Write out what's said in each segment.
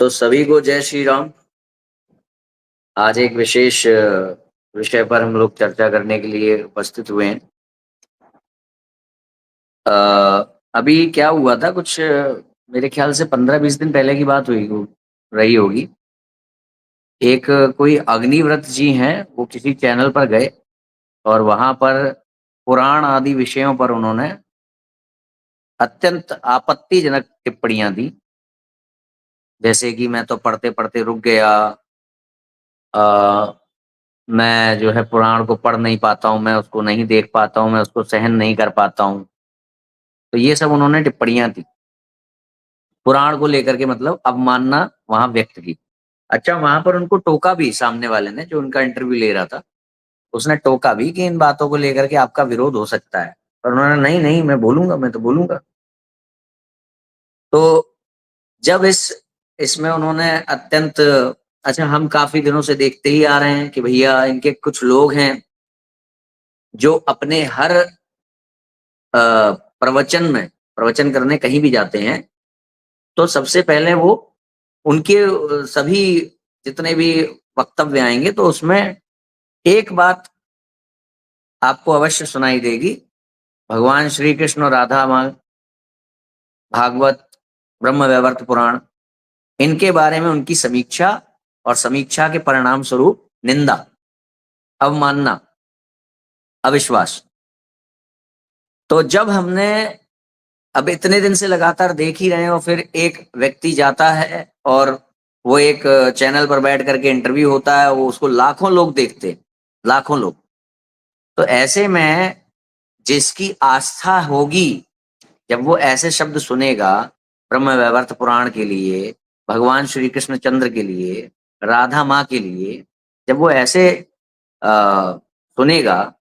तो सभी को जय श्री राम। आज एक विशेष विषय पर हम लोग चर्चा करने के लिए उपस्थित हुए हैं। अ, अभी क्या हुआ था कुछ मेरे ख्याल से 15-20 दिन पहले की बात रही होगी। एक कोई अग्निव्रत जी हैं, वो किसी चैनल पर गए और वहाँ पर पुराण आदि विषयों पर उन्होंने अत्यंत आपत्तिजनक टिप्पणियाँ दी। जैसे कि मैं तो पढ़ते-पढ़ते रुक गया, अ, मैं जो है पुराण को पढ़ नहीं पाता हूँ, मैं उसको नहीं देख पाता हूँ, मैं उसको सहन नहीं कर पाता हूँ। तो ये सब उन्होंने टिप्पणियाँ दी। पुराण को लेकर के मतलब अवमानना वहाँ व्यक्त की। अच्छा, वहाँ पर उनको टोका भी सामने वाले ने, जो उनका इंटरव्यू ले रहा था, उसने टोका भी कि इन बातों को लेकर के आपका विरोध हो सकता है। पर उन्होंने नहीं, मैं बोलूँगा, मैं तो बोलूँगा। तो जब इसमें उन्होंने अत्यंत अच्छा, हम काफ़ी दिनों से देखते ही आ रहे हैं कि भैया इनके कुछ लोग हैं, जो अपने हर प्रवचन करने कहीं भी जाते हैं, तो सबसे पहले वो उनके सभी जितने भी वक्तव्य आएँगे तो उसमें एक बात आपको अवश्य सुनाई देगी। भगवान श्री कृष्ण और राधा माँ, भागवत, ब्रह्म वैवर्त पुराण, इनके बारे में उनकी समीक्षा और समीक्षा के परिणाम स्वरूप निंदा, अवमानना, अविश्वास। तो जब हमने अब इतने दिन से लगातार देख ही रहे हैं और फिर एक व्यक्ति जाता है और वो एक चैनल पर बैठ करके इंटरव्यू होता है, वो उसको लाखों लोग देखते हैं, लाखों लोग। तो ऐसे में जिसकी आस्था होगी, जब वो ऐसे शब्द सुनेगा ब्रह्म वैवर्त पुराण के लिए, भगवान श्री कृष्ण चंद्र के लिए, राधा माँ के लिए, जब वो ऐसे सुनेगा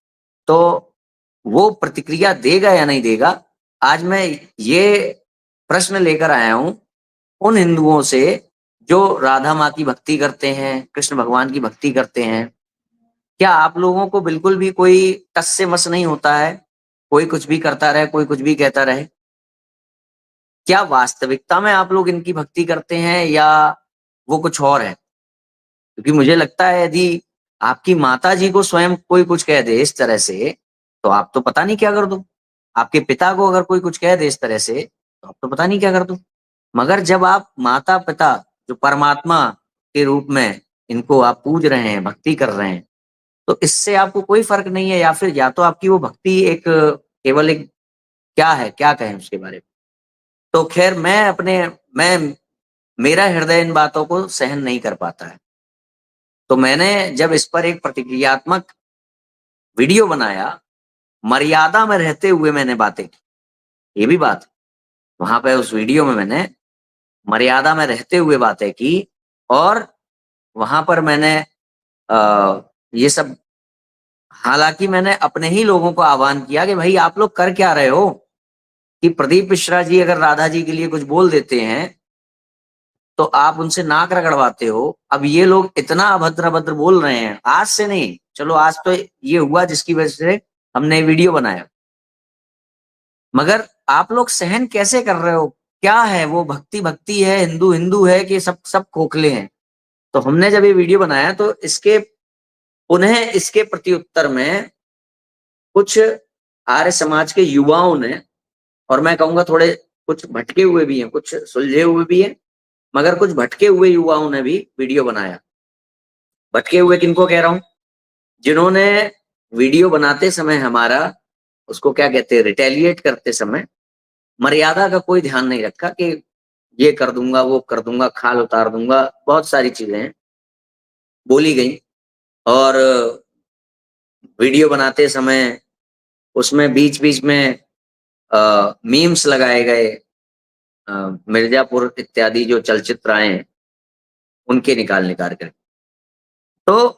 तो वो प्रतिक्रिया देगा या नहीं देगा। आज मैं ये प्रश्न लेकर आया हूं उन हिंदुओं से जो राधा माँ की भक्ति करते हैं, कृष्ण भगवान की भक्ति करते हैं। क्या आप लोगों को बिल्कुल भी कोई टस से मस नहीं होता है? कोई कुछ भी करता रहे, कोई कुछ भी कहता रहे। क्या वास्तविकता में आप लोग इनकी भक्ति करते हैं या वो कुछ और है? क्योंकि मुझे लगता है यदि आपकी माता जी को स्वयं कोई कुछ कह दे इस तरह से, तो आप तो पता नहीं क्या कर दो। आपके पिता को अगर कोई कुछ कह दे इस तरह से, तो आप तो पता नहीं क्या कर दो। मगर जब आप माता-पिता, जो परमात्मा के रूप में इनको आप पूज रहे हैं, भक्ति कर रहे हैं, तो इससे आपको कोई फ़र्क नहीं है, या फिर या तो आपकी वो भक्ति एक केवल एक क्या है, क्या कहें उसके बारे में? तो ख़ैर मैं मेरा हृदय इन बातों को सहन नहीं कर पाता है। तो मैंने जब इस पर एक प्रतिक्रियात्मक वीडियो बनाया, मर्यादा में रहते हुए मैंने बातें की, ये भी बात है। वहाँ पे उस वीडियो में मैंने मर्यादा में रहते हुए बातें की और वहाँ पर मैंने ये सब, हालाँकि मैंने अपने ही लोगों को आह्वान किया कि भई आप लोग कर क्या रहे हो? कि प्रदीप मिश्रा जी अगर राधा जी के लिए कुछ बोल देते हैं, तो आप उनसे नाक रगड़वाते हो। अब ये लोग इतना अभद्र-अभद्र बोल रहे हैं, आज से नहीं, चलो आज तो ये हुआ जिसकी वजह से हमने वीडियो बनाया। मगर आप लोग सहन कैसे कर रहे हो? क्या है वो, भक्ति-भक्ति है, हिंदू-हिंदू है कि सब सब खोखले हैं? तो हमने जब ये वीडियो बनाया तो इसके प्रत्युत्तर में कुछ आर्य समाज के युवाओं ने, और मैं कहूँगा थोड़े कुछ भटके हुए भी हैं, कुछ सुलझे हुए भी हैं, मगर कुछ भटके हुए युवाओं ने भी वीडियो बनाया। भटके हुए किनको कह रहा हूँ? जिन्होंने वीडियो बनाते समय हमारा, उसको क्या कहते हैं, रिटेलिएट करते समय मर्यादा का कोई ध्यान नहीं रखा कि ये कर दूँगा, वो कर दूँगा, खाल उतार दूँगा, बहुत सारी चीज़ें बोली गई। और वीडियो बनाते समय उसमें बीच-बीच में मीम्स लगाए गए, मिर्ज़ापुर इत्यादि जो चलचित्र आए हैं, उनके निकाल-निकाल कर। तो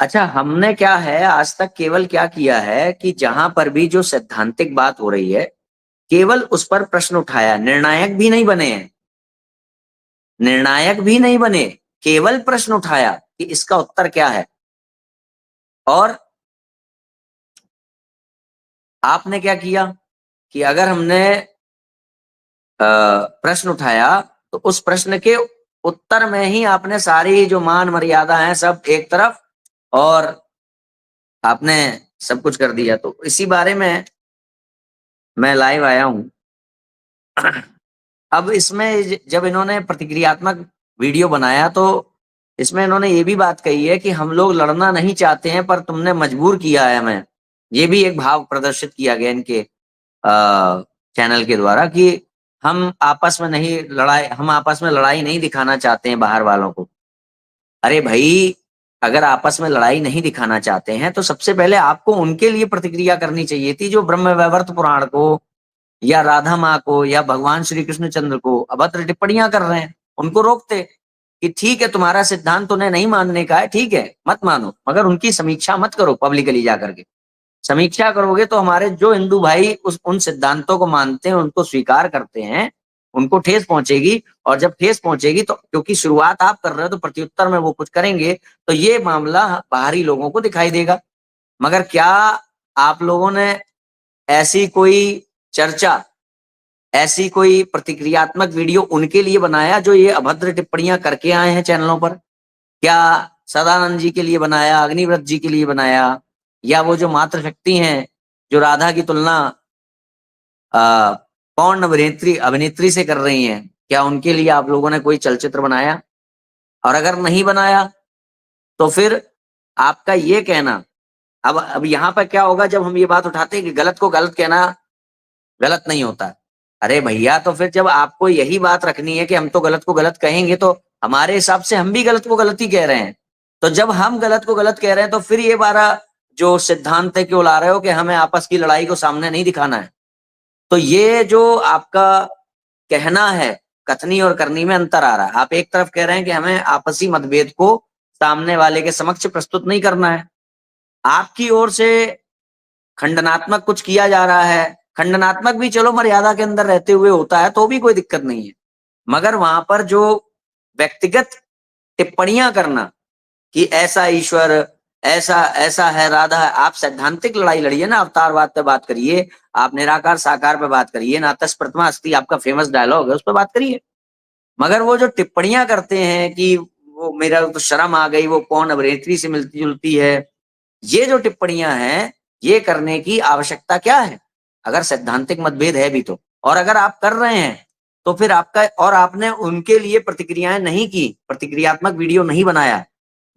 अच्छा, हमने क्या है आज तक केवल क्या किया है कि जहाँ पर भी जो सैद्धांतिक बात हो रही है, केवल उस पर प्रश्न उठाया, निर्णायक भी नहीं बने हैं, निर्णायक भी नहीं बने, केवल प्रश्न उठाया कि इसका उत्तर क्या है। और आपने क्या किया कि अगर हमने प्रश्न उठाया तो उस प्रश्न के उत्तर में ही आपने सारी जो मान मर्यादा है सब एक तरफ, और आपने सब कुछ कर दिया। तो इसी बारे में मैं लाइव आया हूं। अब इसमें जब इन्होंने प्रतिक्रियात्मक वीडियो बनाया तो इसमें इन्होंने ये भी बात कही है कि हम लोग लड़ना नहीं चाहते हैं पर तुमने मजबूर किया है हमें। ये भी एक भाव प्रदर्शित किया गया इनके चैनल के द्वारा कि हम आपस में लड़ाई नहीं दिखाना चाहते हैं बाहर वालों को। अरे भाई, अगर आपस में लड़ाई नहीं दिखाना चाहते हैं तो सबसे पहले आपको उनके लिए प्रतिक्रिया करनी चाहिए थी जो ब्रह्म वैवर्त पुराण को या राधा माँ को या भगवान श्री कृष्ण चंद्र को अभद्र टिप्पणियां कर रहे हैं। उनको रोकते कि ठीक है, तुम्हारा सिद्धांत उन्हें नहीं मानने का है, ठीक है मत मानो, मगर उनकी समीक्षा मत करो पब्लिकली जाकर के। समीक्षा करोगे तो हमारे जो हिंदू भाई उन सिद्धांतों को मानते हैं, उनको स्वीकार करते हैं, उनको ठेस पहुंचेगी। और जब ठेस पहुंचेगी तो क्योंकि शुरुआत आप कर रहे हो तो प्रत्युत्तर में वो कुछ करेंगे, तो ये मामला बाहरी लोगों को दिखाई देगा। मगर क्या आप लोगों ने ऐसी कोई चर्चा, ऐसी कोई प्रतिक्रियात्मक वीडियो उनके लिए बनाया जो ये अभद्र टिप्पणियां करके आए हैं चैनलों पर? क्या सदानंद जी के लिए बनाया, अग्निव्रत जी के लिए बनाया, या वो जो मातृशक्ति हैं जो राधा की तुलना कौन अभिनेत्री से कर रही हैं, क्या उनके लिए आप लोगों ने कोई चलचित्र बनाया? और अगर नहीं बनाया तो फिर आपका ये कहना, अब यहाँ पर क्या होगा जब हम ये बात उठाते हैं कि गलत को गलत कहना गलत नहीं होता। अरे भैया, तो फिर जब आपको यही बात रखनी है कि हम तो गलत को गलत कहेंगे, तो हमारे हिसाब से हम भी गलत को गलत ही कह रहे हैं। तो जब हम गलत को गलत कह रहे हैं तो फिर ये बारा जो सिद्धांत है क्यों ला रहे हो कि हमें आपस की लड़ाई को सामने नहीं दिखाना है? तो ये जो आपका कहना है, कथनी और करनी में अंतर आ रहा है। आप एक तरफ कह रहे हैं कि हमें आपसी मतभेद को सामने वाले के समक्ष प्रस्तुत नहीं करना है, आपकी ओर से खंडनात्मक कुछ किया जा रहा है। खंडनात्मक भी चलो मर्यादा के अंदर रहते हुए होता है तो भी कोई दिक्कत नहीं है, मगर वहां पर जो व्यक्तिगत टिप्पणियां करना कि ऐसा ईश्वर, ऐसा ऐसा है, राधा है, आप सैद्धांतिक लड़ाई लड़िए ना, अवतारवाद पे बात करिए, आप निराकार साकार पे बात करिए, नातस प्रथमा अस्ति आपका फेमस डायलॉग है, उस पर बात करिए। मगर वो जो टिप्पणियां करते हैं कि वो मेरा तो शर्म आ गई, वो कौन अभिनेत्री से मिलती जुलती है, ये जो टिप्पणियां हैं, ये करने की आवश्यकता क्या है अगर सैद्धांतिक मतभेद है भी तो? और अगर आप कर रहे हैं तो फिर आपका, और आपने उनके लिए प्रतिक्रियाएं नहीं की, प्रतिक्रियात्मक वीडियो नहीं बनाया,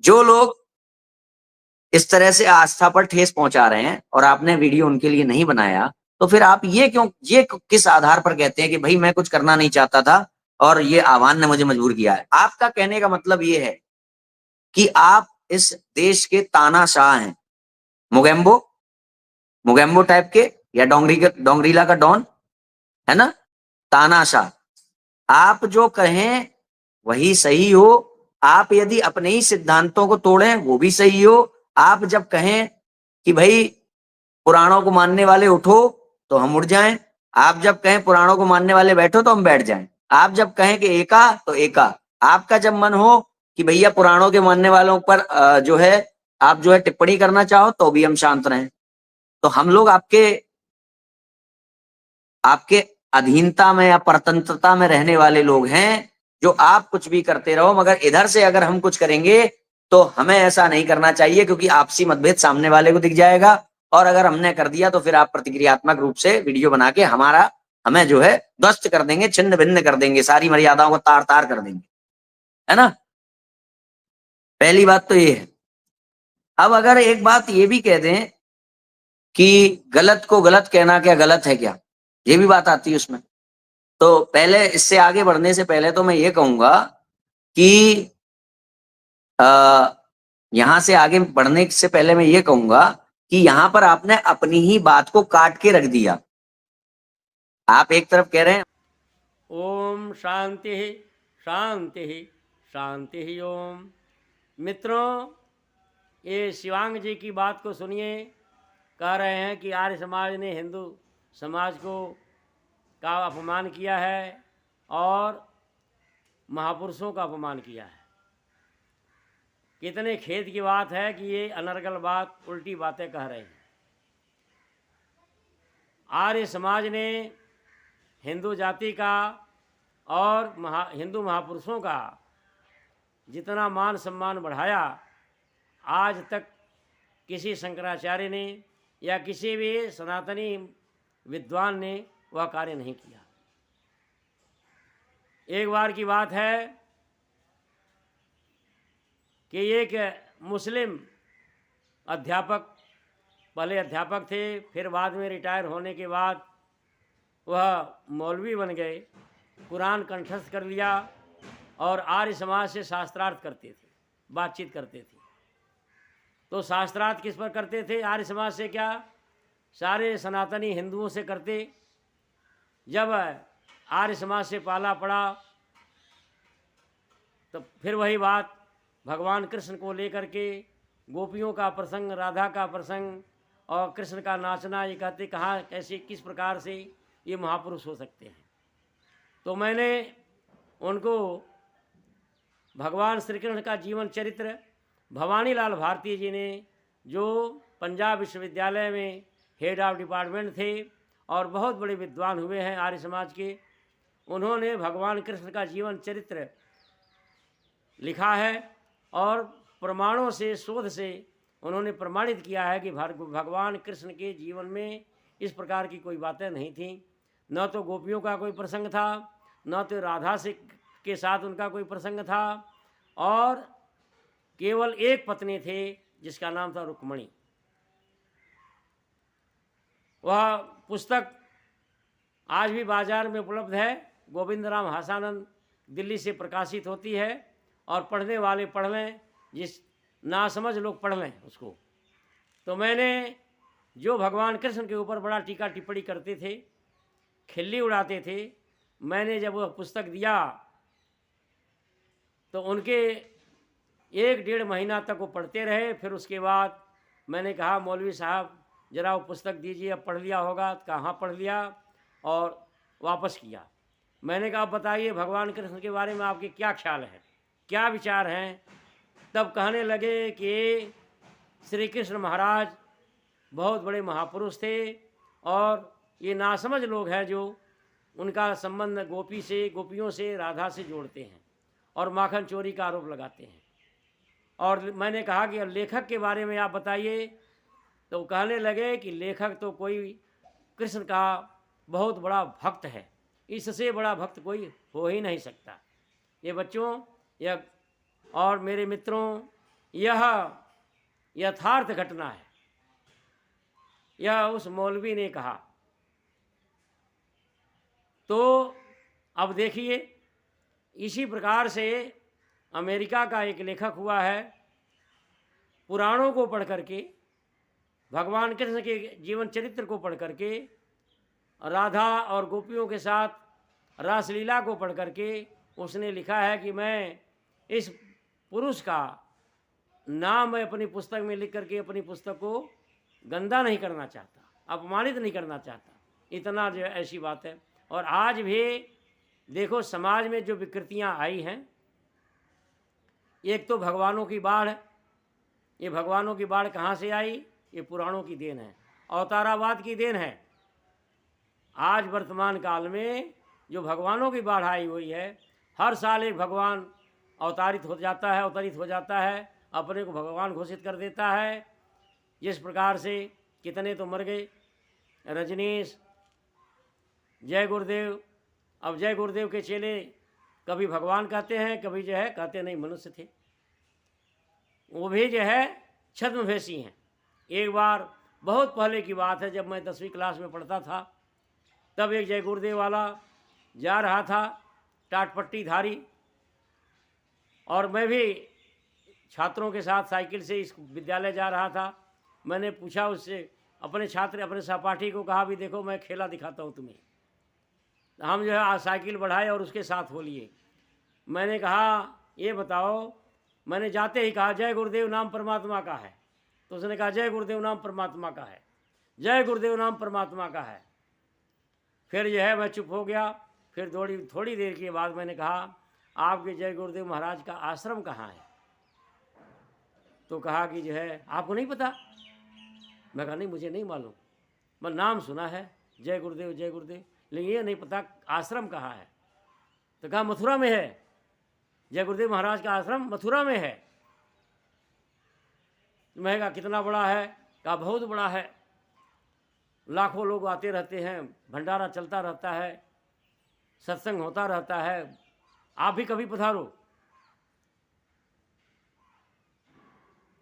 जो लोग इस तरह से आस्था पर ठेस पहुंचा रहे हैं और आपने वीडियो उनके लिए नहीं बनाया, तो फिर आप ये किस आधार पर कहते हैं कि भाई मैं कुछ करना नहीं चाहता था और ये आह्वान ने मुझे मजबूर किया है? आपका कहने का मतलब ये है कि आप इस देश के तानाशाह हैं, मुगेम्बो मुगेम्बो टाइप के, या डोंगरीला का डॉन, है ना, तानाशाह। आप जो कहें वही सही हो, आप यदि अपने ही सिद्धांतों को तोड़ें वो भी सही हो। आप जब कहें कि भाई पुराणों को मानने वाले उठो तो हम उठ जाएं, आप जब कहें पुराणों को मानने वाले बैठो तो हम बैठ जाएं, आप जब कहें कि एका तो एका, आपका जब मन हो कि भैया पुराणों के मानने वालों पर जो है आप जो है टिप्पणी करना चाहो तो भी हम शांत रहें। तो हम लोग आपके आपके अधीनता में या परतंत्रता में रहने वाले लोग हैं, जो आप कुछ भी करते रहो, मगर इधर से अगर हम कुछ करेंगे तो हमें ऐसा नहीं करना चाहिए क्योंकि आपसी मतभेद सामने वाले को दिख जाएगा, और अगर हमने कर दिया तो फिर आप प्रतिक्रियात्मक रूप से वीडियो बना के हमें जो है ध्वस्त कर देंगे, छिन्न भिन्न कर देंगे, सारी मर्यादाओं को तार तार कर देंगे, है ना। पहली बात तो ये है। अब अगर एक बात ये भी कह दें कि गलत को गलत कहना क्या गलत है क्या, ये भी बात आती है उसमें। तो पहले इससे आगे बढ़ने से पहले तो मैं ये कहूंगा कि यहां से आगे बढ़ने से पहले मैं ये कहूंगा कि यहां पर आपने अपनी ही बात को काट के रख दिया। आप एक तरफ कह रहे हैं ओम शांति शांति शांति ओम। मित्रों, ये शिवांग जी की बात को सुनिए। कह रहे हैं कि आर्य समाज ने हिंदू समाज का अपमान किया है और महापुरुषों का अपमान किया है। कितने खेद की बात है कि ये अनर्गल बात, उल्टी बातें कह रहे हैं। आर्य समाज ने हिंदू जाति का और हिंदू महापुरुषों का जितना मान सम्मान बढ़ाया, आज तक किसी शंकराचार्य ने या किसी भी सनातनी विद्वान ने वह कार्य नहीं किया। एक बार की बात है कि एक मुस्लिम अध्यापक, पहले अध्यापक थे, फिर बाद में रिटायर होने के बाद वह मौलवी बन गए, कुरान कंठस्थ कर लिया और आर्य समाज से शास्त्रार्थ करते थे, बातचीत करते थे। तो शास्त्रार्थ किस पर करते थे? आर्य समाज से क्या, सारे सनातनी हिंदुओं से करते। जब आर्य समाज से पाला पड़ा तो फिर वही बात भगवान कृष्ण को लेकर के, गोपियों का प्रसंग, राधा का प्रसंग और कृष्ण का नाचना, ये कहते कहाँ, कैसे, किस प्रकार से ये महापुरुष हो सकते हैं। तो मैंने उनको भगवान श्री कृष्ण का जीवन चरित्र भवानी लाल भारती जी ने, जो पंजाब विश्वविद्यालय में हेड ऑफ डिपार्टमेंट थे और बहुत बड़े विद्वान हुए हैं आर्य समाज के, उन्होंने भगवान कृष्ण का जीवन चरित्र लिखा है और प्रमाणों से, शोध से उन्होंने प्रमाणित किया है कि भगवान कृष्ण के जीवन में इस प्रकार की कोई बातें नहीं थीं। न तो गोपियों का कोई प्रसंग था, न तो राधा से के साथ उनका कोई प्रसंग था, और केवल एक पत्नी थे जिसका नाम था रुक्मणी। वह पुस्तक आज भी बाजार में उपलब्ध है, गोविंद राम हासानंद दिल्ली से प्रकाशित होती है, और पढ़ने वाले पढ़ लें, जिस नासमझ लोग पढ़ लें उसको। तो मैंने जो भगवान कृष्ण के ऊपर बड़ा टीका टिप्पणी करते थे, खिल्ली उड़ाते थे, मैंने जब वह पुस्तक दिया तो उनके 1-1.5 महीना तक वो पढ़ते रहे। फिर उसके बाद मैंने कहा, मौलवी साहब ज़रा वो पुस्तक दीजिए, अब पढ़ लिया होगा। कहाँ पढ़ लिया और वापस किया। मैंने कहा, बताइए भगवान कृष्ण के बारे में आपके क्या ख्याल है, क्या विचार हैं? तब कहने लगे कि श्री कृष्ण महाराज बहुत बड़े महापुरुष थे, और ये नासमझ लोग हैं जो उनका संबंध गोपियों से, राधा से जोड़ते हैं और माखन चोरी का आरोप लगाते हैं। और मैंने कहा कि लेखक के बारे में आप बताइए। तो कहने लगे कि लेखक तो कोई कृष्ण का बहुत बड़ा भक्त है, इससे बड़ा भक्त कोई हो ही नहीं सकता। ये बच्चों, यह और मेरे मित्रों, यह यथार्थ घटना है। यह उस मौलवी ने कहा। तो अब देखिए, इसी प्रकार से अमेरिका का एक लेखक हुआ है, पुराणों को पढ़ करके, भगवान कृष्ण के जीवन चरित्र को पढ़ करके, राधा और गोपियों के साथ रासलीला को पढ़ करके उसने लिखा है कि मैं इस पुरुष का नाम मैं अपनी पुस्तक में लिख करके अपनी पुस्तक को गंदा नहीं करना चाहता, अपमानित नहीं करना चाहता। इतना जो ऐसी बात है। और आज भी देखो, समाज में जो विकृतियां आई हैं, एक तो भगवानों की बाढ़। ये भगवानों की बाढ़ कहाँ से आई? ये पुराणों की देन है, अवतारावाद की देन है। आज वर्तमान काल में जो भगवानों की बाढ़ आई हुई है, हर साल एक भगवान अवतरित हो जाता है, अपने को भगवान घोषित कर देता है। जिस प्रकार से कितने तो मर गए, रजनीश, जय गुरुदेव। अब जय गुरुदेव के चेले कभी भगवान कहते हैं, कभी जो है कहते नहीं मनुष्य थे। वो भी जो है छद्मवेशी हैं। एक बार बहुत पहले की बात है, जब मैं 10वीं क्लास में पढ़ता था, तब एक जय गुरुदेव वाला जा रहा था टाटपट्टी धारी, और मैं भी छात्रों के साथ साइकिल से इस विद्यालय जा रहा था। मैंने पूछा उससे, अपने सहपाठी को कहा, भी देखो मैं खेला दिखाता हूँ तुम्हें। हम जो है आज साइकिल बढ़ाए और उसके साथ हो लिए। मैंने कहा, ये बताओ, मैंने जाते ही कहा जय गुरुदेव नाम परमात्मा का है। तो उसने कहा जय गुरुदेव नाम परमात्मा का है, जय गुरुदेव नाम परमात्मा का है। फिर जो है मैं चुप हो गया। फिर थोड़ी देर के बाद मैंने कहा, आपके जय गुरुदेव महाराज का आश्रम कहाँ है? तो कहा कि जो है आपको नहीं पता? मैं कहा नहीं, मुझे नहीं मालूम, मैं नाम सुना है जय गुरुदेव, लेकिन ये नहीं पता आश्रम कहाँ है। तो कहा मथुरा में है, जय गुरुदेव महाराज का आश्रम मथुरा में है। मैं कहा कितना बड़ा है? कहा बहुत बड़ा है, लाखों लोग आते रहते हैं, भंडारा चलता रहता है, सत्संग होता रहता है, आप भी कभी पधारो।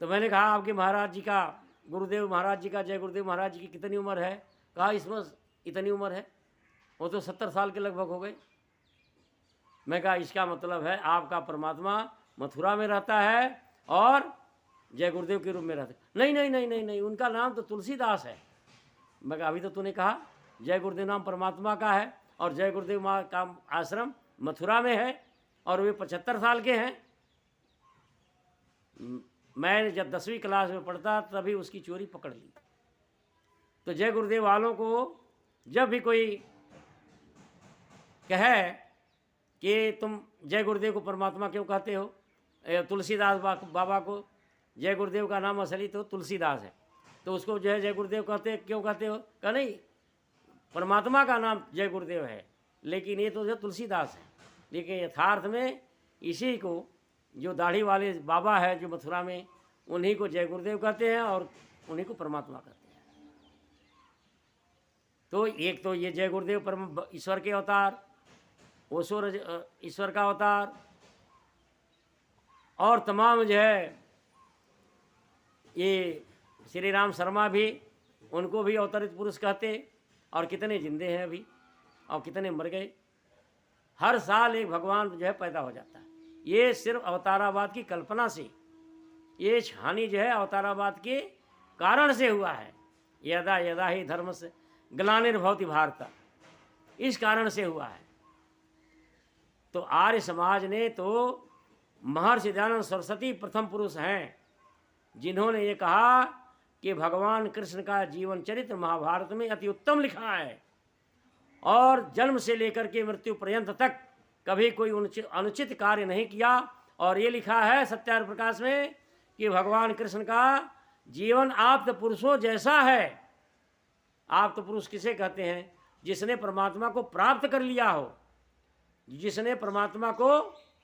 तो मैंने कहा आपके महाराज जी का, गुरुदेव महाराज जी का, जय गुरुदेव महाराज जी की कितनी उम्र है? कहा इसमें इतनी उम्र है, वो तो 70 साल के लगभग हो गए। मैं कहा इसका मतलब है आपका परमात्मा मथुरा में रहता है और जय गुरुदेव के रूप में रहता है। नहीं नहीं नहीं नहीं नहीं, उनका नाम तो तुलसीदास है। मैं कहा अभी तो तूने कहा जय गुरुदेव नाम परमात्मा का है और जय गुरुदेव माँ का आश्रम मथुरा में है और वे 75 साल के हैं। मैं जब 10वीं क्लास में पढ़ता तभी उसकी चोरी पकड़ ली। तो जय गुरुदेव वालों को जब भी कोई कहे कि तुम जय गुरुदेव को परमात्मा क्यों कहते हो, तुलसीदास बाबा को जय गुरुदेव का नाम असली तो तुलसीदास है, तो उसको जो है जय गुरुदेव कहते क्यों कहते हो? कहा नहीं, परमात्मा का नाम जय गुरुदेव है, लेकिन ये तो जो तुलसीदास है। लेकिन यथार्थ में इसी को जो दाढ़ी वाले बाबा है जो मथुरा में, उन्हीं को जय गुरुदेव कहते हैं और उन्हीं को परमात्मा कहते हैं। तो एक तो ये जय गुरुदेव परम ईश्वर के अवतार, ओसो ईश्वर का अवतार, और तमाम जो है ये श्री राम शर्मा भी, उनको भी अवतरित पुरुष कहते, और कितने जिंदे हैं अभी और कितने मर गए। हर साल एक भगवान जो है पैदा हो जाता है। ये सिर्फ अवतारावाद की कल्पना से, ये हानि जो है अवतारावाद के कारण से हुआ है। यदा यदा ही धर्म से ग्लानिर्भवति भारत, इस कारण से हुआ है। तो आर्य समाज ने तो महर्षि दयानंद सरस्वती प्रथम पुरुष हैं जिन्होंने ये कहा कि भगवान कृष्ण का जीवन चरित्र महाभारत में अति उत्तम लिखा है और जन्म से लेकर के मृत्यु पर्यंत तक कभी कोई अनुचित कार्य नहीं किया। और ये लिखा है सत्यार्थ प्रकाश में कि भगवान कृष्ण का जीवन आप्त पुरुषों जैसा है। आप्त पुरुष किसे कहते हैं? जिसने परमात्मा को प्राप्त कर लिया हो, जिसने परमात्मा को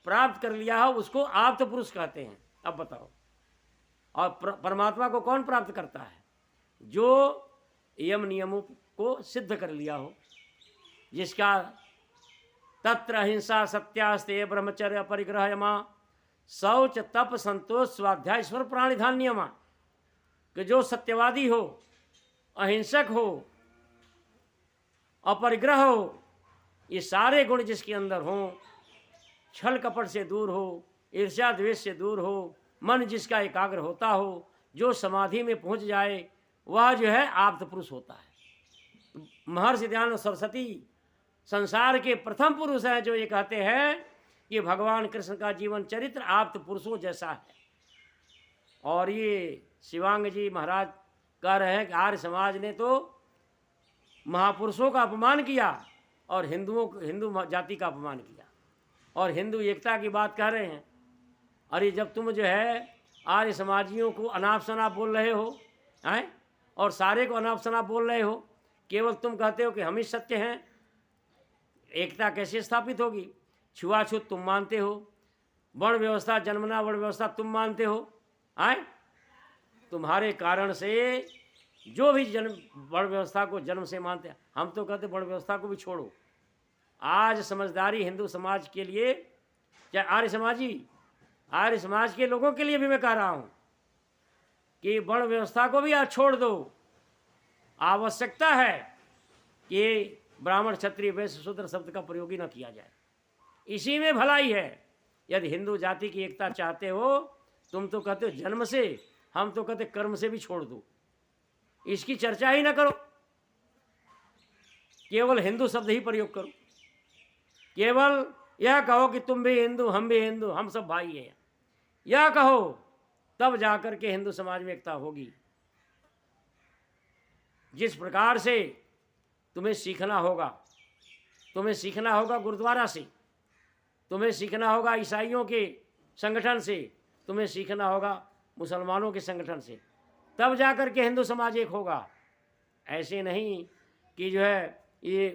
प्राप्त कर लिया हो उसको आप्त पुरुष कहते हैं। अब बताओ, और परमात्मा को कौन प्राप्त करता है? जो यम नियमों को सिद्ध कर लिया हो, जिसका तत्र अहिंसा सत्यास्ते ब्रह्मचर्य परिग्रह यमा शौच तप संतोष स्वाध्याय ईश्वर प्राणिधान नियमा, कि जो सत्यवादी हो, अहिंसक हो, अपरिग्रह हो, ये सारे गुण जिसके अंदर हों, छल कपट से दूर हो, ईर्ष्या द्वेष से दूर हो, मन जिसका एकाग्र होता हो, जो समाधि में पहुंच जाए, वह जो है आप्त पुरुष होता है। महर्षि दयानंद सरस्वती संसार के प्रथम पुरुष हैं जो ये कहते हैं कि भगवान कृष्ण का जीवन चरित्र आप्त पुरुषों जैसा है। और ये शिवांग जी महाराज कह रहे हैं कि आर्य समाज ने तो महापुरुषों का अपमान किया और हिंदू जाति का अपमान किया और हिंदू एकता की बात कह रहे हैं। अरे जब तुम जो है आर्य समाजियों को अनाप शनाप बोल रहे हो हैं और सारे को अनाप शनाप बोल रहे हो, केवल तुम कहते हो कि हम ही सत्य हैं, एकता कैसे स्थापित होगी? छुआछूत तुम मानते हो, वर्ण व्यवस्था, जन्मना वर्ण व्यवस्था तुम मानते हो। आए तुम्हारे कारण से जो भी जन्म वर्ण व्यवस्था को जन्म से मानते हैं, हम तो कहते वर्ण व्यवस्था को भी छोड़ो। आज समझदारी हिंदू समाज के लिए, चाहे आर्य समाज के लोगों के लिए भी मैं कह रहा हूँ कि वर्ण व्यवस्था को भी आज छोड़ दो। आवश्यकता है कि ब्राह्मण क्षत्रिय वैश्य शूद्र शब्द का प्रयोग ही न किया जाए, इसी में भलाई है। यदि हिंदू जाति की एकता चाहते हो, तुम तो कहते हो जन्म से, हम तो कहते कर्म से भी छोड़ दो, इसकी चर्चा ही ना करो, केवल हिंदू शब्द ही प्रयोग करो। केवल यह कहो कि तुम भी हिंदू, हम भी हिंदू, हम सब भाई हैं, यह कहो, तब जाकर के हिंदू समाज में एकता होगी। जिस प्रकार से तुम्हें सीखना होगा गुरुद्वारा से, तुम्हें सीखना होगा ईसाइयों के संगठन से, तुम्हें सीखना होगा मुसलमानों के संगठन से, तब जाकर के हिंदू समाज एक होगा। ऐसे नहीं कि जो है ये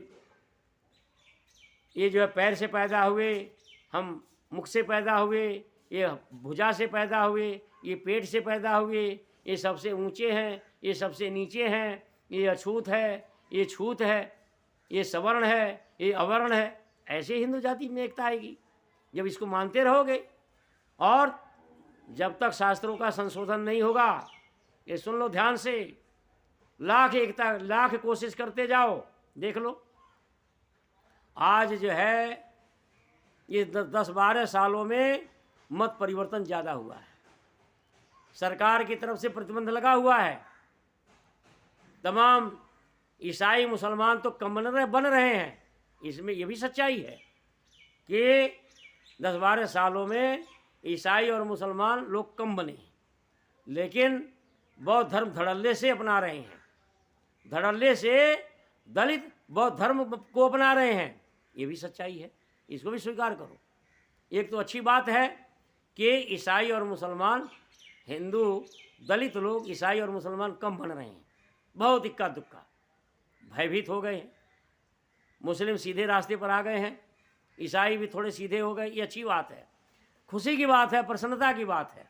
ये जो है पैर से पैदा हुए, हम मुख से पैदा हुए, ये भुजा से पैदा हुए, ये पेट से पैदा हुए, ये सबसे ऊंचे हैं, ये सबसे नीचे हैं, ये अछूत है, ये छूत है, ये सवर्ण है, ये अवर्ण है। ऐसे हिंदू जाति में एकता आएगी जब इसको मानते रहोगे। और जब तक शास्त्रों का संशोधन नहीं होगा, ये सुन लो ध्यान से, लाख एकता, लाख कोशिश करते जाओ, देख लो आज जो है ये 10-12 सालों में मत परिवर्तन ज़्यादा हुआ है। सरकार की तरफ से प्रतिबंध लगा हुआ है। तमाम ईसाई मुसलमान तो कम बन रहे हैं। इसमें ये भी सच्चाई है कि 10-12 सालों में ईसाई और मुसलमान लोग कम बने, लेकिन बौद्ध धर्म धड़ल्ले से अपना रहे हैं। धड़ल्ले से दलित बौद्ध धर्म को अपना रहे हैं। ये भी सच्चाई है, इसको भी स्वीकार करो। एक तो अच्छी बात है कि ईसाई और मुसलमान, हिंदू दलित लोग ईसाई और मुसलमान कम बन रहे हैं। बहुत इक्का दुक्का भयभीत हो गए हैं। मुस्लिम सीधे रास्ते पर आ गए हैं, ईसाई भी थोड़े सीधे हो गए। ये अच्छी बात है, खुशी की बात है, प्रसन्नता की बात है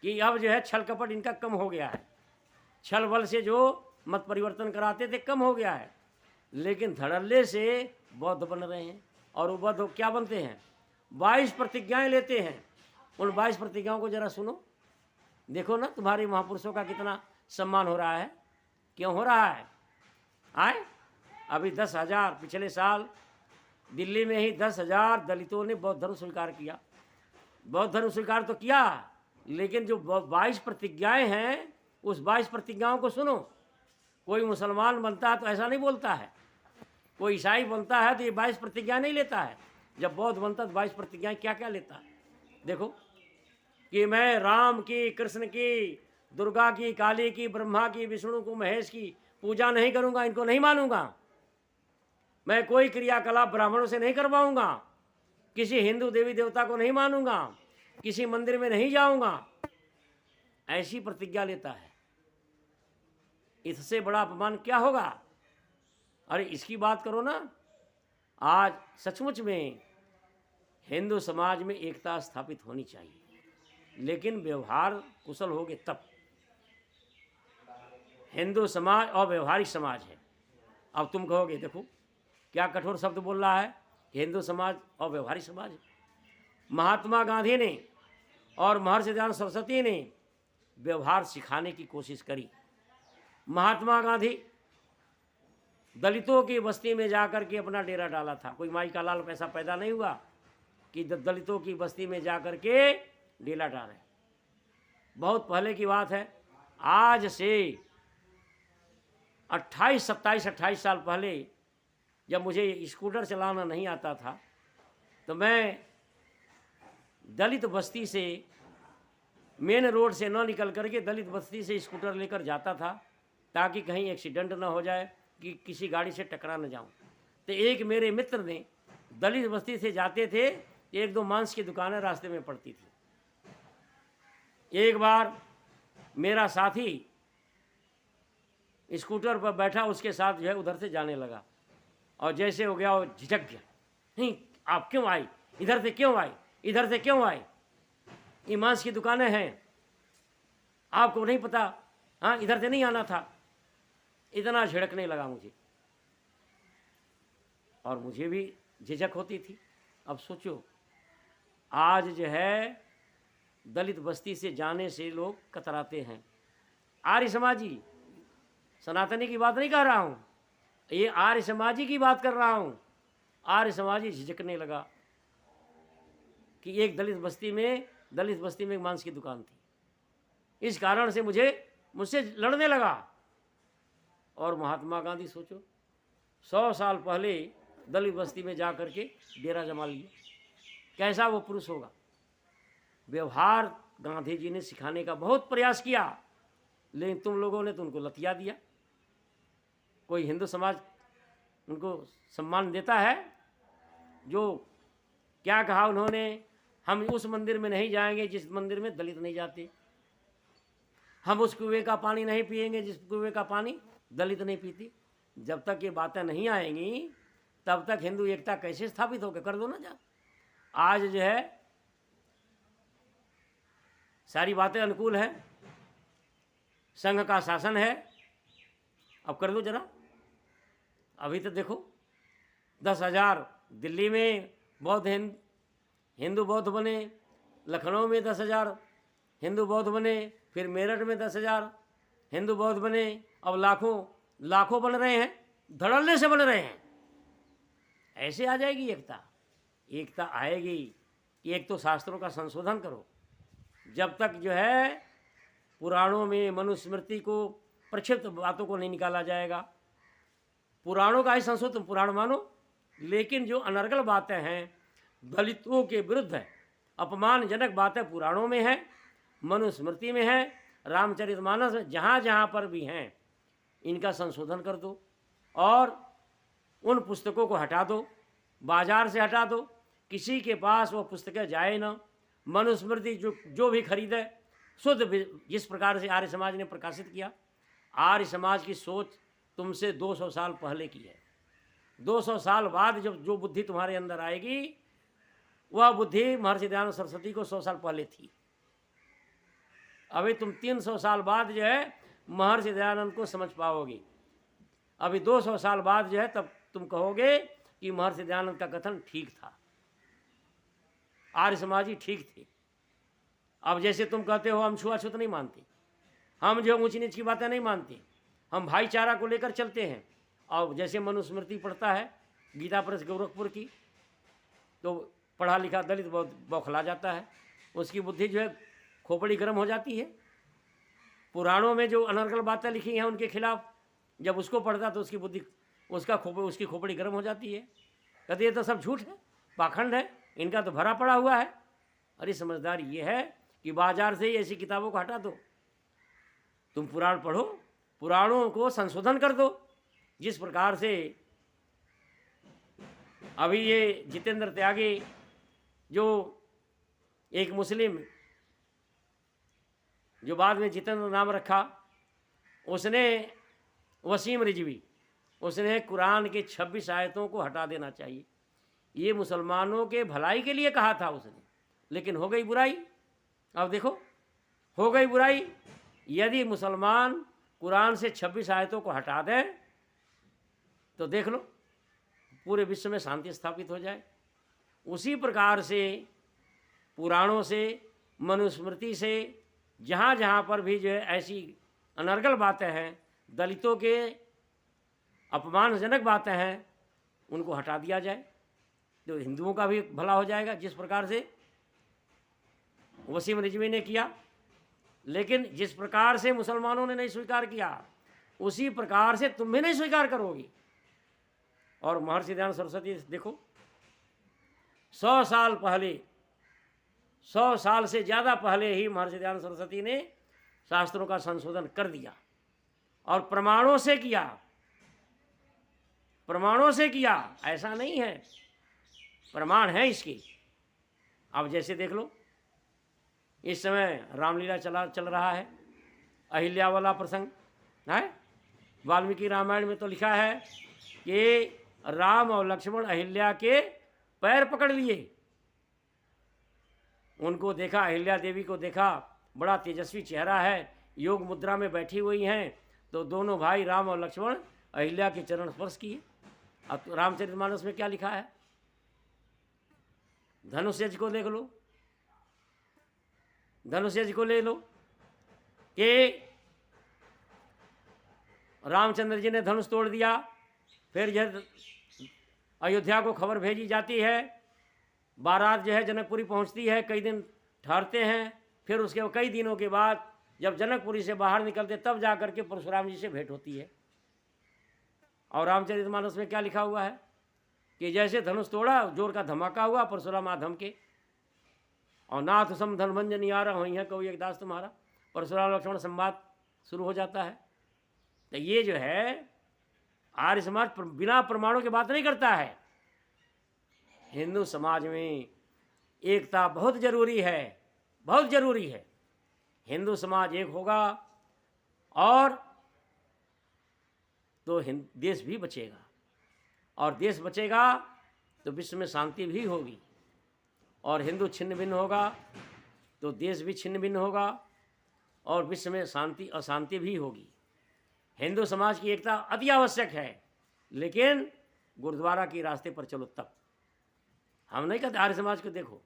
कि अब जो है छल कपट इनका कम हो गया है। छल बल से जो मत परिवर्तन कराते थे कम हो गया है, लेकिन धड़ल्ले से बौद्ध बन रहे हैं। और वो बौद्ध क्या बनते हैं? 22 प्रतिज्ञाएं लेते हैं। उन 22 प्रतिज्ञाओं को जरा सुनो, देखो ना तुम्हारे महापुरुषों का कितना सम्मान हो रहा है। क्यों हो रहा है? आए अभी 10,000 पिछले साल दिल्ली में ही 10,000 दलितों ने बौद्ध धर्म स्वीकार किया। बौद्ध धर्म स्वीकार तो किया, लेकिन जो 22 प्रतिज्ञाएं हैं उस 22 प्रतिज्ञाओं को सुनो। कोई मुसलमान बनता है तो ऐसा नहीं बोलता है, कोई ईसाई बनता है तो ये 22 प्रतिज्ञा नहीं लेता है। जब बौद्ध बनता है तो 22 प्रतिज्ञाएं क्या क्या लेता है। देखो कि मैं राम की, कृष्ण की, दुर्गा की, काली की, ब्रह्मा की, विष्णु को, महेश की पूजा नहीं करूंगा, इनको नहीं मानूंगा। मैं कोई क्रियाकलाप ब्राह्मणों से नहीं करवाऊंगा, किसी हिंदू देवी देवता को नहीं मानूंगा, किसी मंदिर में नहीं जाऊंगा, ऐसी प्रतिज्ञा लेता है। इससे बड़ा अपमान क्या होगा? अरे इसकी बात करो ना। आज सचमुच में हिंदू समाज में एकता स्थापित होनी चाहिए, लेकिन व्यवहार कुशल होगे तब। हिंदू समाज और व्यवहारिक समाज है। अब तुम कहोगे देखो क्या कठोर शब्द बोल रहा है, हिंदू समाज और व्यवहारिक समाज है। महात्मा गांधी ने और महर्षि दयानंद सरस्वती ने व्यवहार सिखाने की कोशिश करी। महात्मा गांधी दलितों की बस्ती में जाकर के अपना डेरा डाला था। कोई माई का लाल पैसा पैदा नहीं हुआ कि दलितों की बस्ती में जाकर के डेरा डाले। बहुत पहले की बात है, आज से 28 साल पहले, जब मुझे स्कूटर चलाना नहीं आता था तो मैं दलित बस्ती से, मेन रोड से न निकल करके दलित बस्ती से स्कूटर लेकर जाता था ताकि कहीं एक्सीडेंट न हो जाए, कि किसी गाड़ी से टकरा न जाऊं। तो एक मेरे मित्र ने, दलित बस्ती से जाते थे, 1-2 मांस की दुकानें रास्ते में पड़ती थी। एक बार मेरा साथी स्कूटर पर बैठा, उसके साथ जो है उधर से जाने लगा, और जैसे हो गया वो झिझक गया। नहीं, आप क्यों आई? इधर से क्यों आई? इधर से क्यों आई? ये मांस की दुकानें हैं, आपको नहीं पता? हाँ, इधर से नहीं आना था। इतना झिड़कने लगा मुझे, और मुझे भी झिझक होती थी। अब सोचो, आज जो है दलित बस्ती से जाने से लोग कतराते हैं। आर्य समाजी, सनातनी की बात नहीं कर रहा हूँ, ये आर्य समाजी की बात कर रहा हूँ। आर्य समाजी झिझकने लगा कि एक दलित बस्ती में एक मांस की दुकान थी, इस कारण से मुझसे लड़ने लगा। और महात्मा गांधी, सोचो 100 साल पहले दलित बस्ती में जा करके डेरा जमा लिया। कैसा वो पुरुष होगा? व्यवहार गांधी जी ने सिखाने का बहुत प्रयास किया, लेकिन तुम लोगों ने तो उनको लतिया दिया। कोई हिंदू समाज उनको सम्मान देता है? जो क्या कहा उन्होंने, हम उस मंदिर में नहीं जाएंगे जिस मंदिर में दलित नहीं जाते, हम उस कुएं का पानी नहीं पिएंगे जिस कुएं का पानी दलित नहीं पीती। जब तक ये बातें नहीं आएंगी तब तक हिंदू एकता कैसे स्थापित होकर कर दो ना जा। आज जो है सारी बातें अनुकूल है, संघ का शासन है, अब कर दो जरा। अभी तो देखो 10,000 दिल्ली में बौद्ध हिंदू बौद्ध बने, लखनऊ में 10,000 हिंदू बौद्ध बने, फिर मेरठ में 10,000 हिंदू बौद्ध बने, अब लाखों बन रहे हैं, धड़ल्ले से बन रहे हैं। ऐसे आ जाएगी एकता। एकता आएगी, एक तो शास्त्रों का संशोधन करो। जब तक जो है पुराणों में मनुस्मृति को प्रक्षिप्त बातों को नहीं निकाला जाएगा, पुराणों का ही संशोधन पुराण मानो, लेकिन जो अनर्गल बातें हैं, दलितों के विरुद्ध अपमानजनक बातें पुराणों में हैं, मनुस्मृति में है, रामचरितमानस में, जहाँ जहाँ पर भी हैं, इनका संशोधन कर दो और उन पुस्तकों को हटा दो, बाजार से हटा दो, किसी के पास वो पुस्तकें जाए ना। मनुस्मृति जो भी खरीदे शुद्ध, जिस प्रकार से आर्य समाज ने प्रकाशित किया, आर्य समाज की सोच तुमसे 200 साल पहले की है। 200 साल बाद जब जो बुद्धि तुम्हारे अंदर आएगी, वह बुद्धि महर्षि दयानंद सरस्वती को 100 साल पहले थी। अभी तुम 300 साल बाद जो है महर्षि दयानंद को समझ पाओगे। अभी 200 साल बाद जो है तब तुम कहोगे कि महर्षि दयानंद का कथन ठीक था, आर्य समाजी ठीक थे। अब जैसे तुम कहते हो हम छुआछूत नहीं मानते, हम जो ऊंच नीच की बातें नहीं मानते, हम भाईचारा को लेकर चलते हैं। और जैसे मनुस्मृति पढ़ता है गीता प्रेस गोरखपुर की, तो पढ़ा लिखा दलित बहुत बौखला जाता है, उसकी बुद्धि जो है खोपड़ी गर्म हो जाती है। पुराणों में जो अनर्गल बातें लिखी हैं उनके खिलाफ जब उसको पढ़ता तो उसकी बुद्धि उसकी खोपड़ी गर्म हो जाती है। कहते ये तो सब झूठ है, पाखंड है, इनका तो भरा पड़ा हुआ है। अरे समझदारी ये है कि बाजार से ही ऐसी किताबों को हटा दो, तुम पुराण पढ़ो, पुराणों को संशोधन कर दो। जिस प्रकार से अभी ये जितेंद्र त्यागी जो एक मुस्लिम, जो बाद में जितेंद्र नाम रखा, उसने वसीम रिजवी, उसने कुरान के 26 आयतों को हटा देना चाहिए। ये मुसलमानों के भलाई के लिए कहा था उसने, लेकिन हो गई बुराई। अब देखो हो गई बुराई। यदि मुसलमान कुरान से 26 आयतों को हटा दें तो देख लो पूरे विश्व में शांति स्थापित हो जाए। उसी प्रकार से पुराणों से, मनुस्मृति से, जहाँ जहाँ पर भी जो है ऐसी अनर्गल बातें हैं, दलितों के अपमानजनक बातें हैं, उनको हटा दिया जाए तो हिंदुओं का भी भला हो जाएगा। जिस प्रकार से वसीम रिजवी ने किया, लेकिन जिस प्रकार से मुसलमानों ने नहीं स्वीकार किया, उसी प्रकार से तुम भी नहीं स्वीकार करोगी। और महर्षि दयानंद सरस्वती देखो 100 साल पहले, 100 साल से ज़्यादा पहले ही महर्षि दयानंद सरस्वती ने शास्त्रों का संशोधन कर दिया और प्रमाणों से किया, प्रमाणों से किया। ऐसा नहीं है, प्रमाण है इसके। अब जैसे देख लो इस समय रामलीला चल रहा है, अहिल्या वाला प्रसंग है। वाल्मीकि रामायण में तो लिखा है कि राम और लक्ष्मण अहिल्या के पैर पकड़ लिए, उनको देखा, अहिल्या देवी को देखा, बड़ा तेजस्वी चेहरा है, योग मुद्रा में बैठी हुई हैं, तो दोनों भाई राम और लक्ष्मण अहिल्या के चरण स्पर्श किए। अब तो रामचरितमानस में क्या लिखा है, धनुष को देख लो, धनुष को ले लो कि रामचंद्र जी ने धनुष तोड़ दिया। फिर जब अयोध्या को खबर भेजी जाती है, बारात जो है जनकपुरी पहुंचती है, कई दिन ठहरते हैं, फिर उसके कई दिनों के बाद जब जनकपुरी से बाहर निकलते तब जा करके परशुराम जी से भेंट होती है। और रामचरितमानस में क्या लिखा हुआ है कि जैसे धनुष तोड़ा, जोर का धमाका हुआ, परशुराम आधम के, और नाथ सम धनभंजन यारा वहीं है कभी एक दास तुम्हारा, परशुराम लक्ष्मण संवाद शुरू हो जाता है। तो ये जो है आर्य समाज बिना प्रमाणों की बात नहीं करता है। हिंदू समाज में एकता बहुत जरूरी है, बहुत जरूरी है। हिंदू समाज एक होगा और तो देश भी बचेगा। और देश बचेगा तो विश्व में शांति भी होगी। और हिंदू छिन्न भिन्न होगा तो देश भी छिन्न भिन्न होगा और विश्व में शांति अशांति भी होगी। हिंदू समाज की एकता अति आवश्यक है, लेकिन गुरुद्वारा के रास्ते पर चलो तब। हम नहीं कहते आर्य समाज को देखो,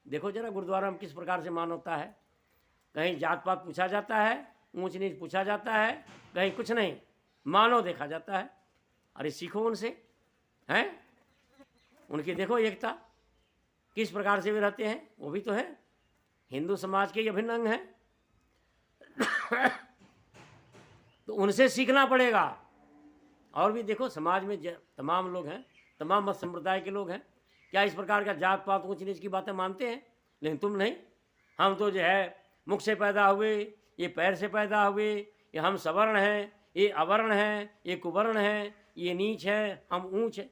देखो जरा गुरुद्वारा में किस प्रकार से मानवता है। कहीं जात पात पूछा जाता है, ऊंच नीच पूछा जाता है, कहीं कुछ नहीं, मानव देखा जाता है। अरे सीखो उनसे, हैं, उनकी देखो एकता किस प्रकार से वे रहते हैं, वो भी तो है हिंदू समाज के ये अभिन्न अंग हैं। तो उनसे सीखना पड़ेगा। और भी देखो समाज में तमाम लोग हैं, तमाम मत संप्रदाय के लोग हैं, क्या इस प्रकार का जात पात ऊंच नीच की बातें मानते हैं? लेकिन तुम नहीं, हम तो जो है मुख से पैदा हुए, ये पैर से पैदा हुए, ये हम सवर्ण हैं, ये अवर्ण हैं, ये कुवर्ण हैं, ये नीच है, हम ऊंच है।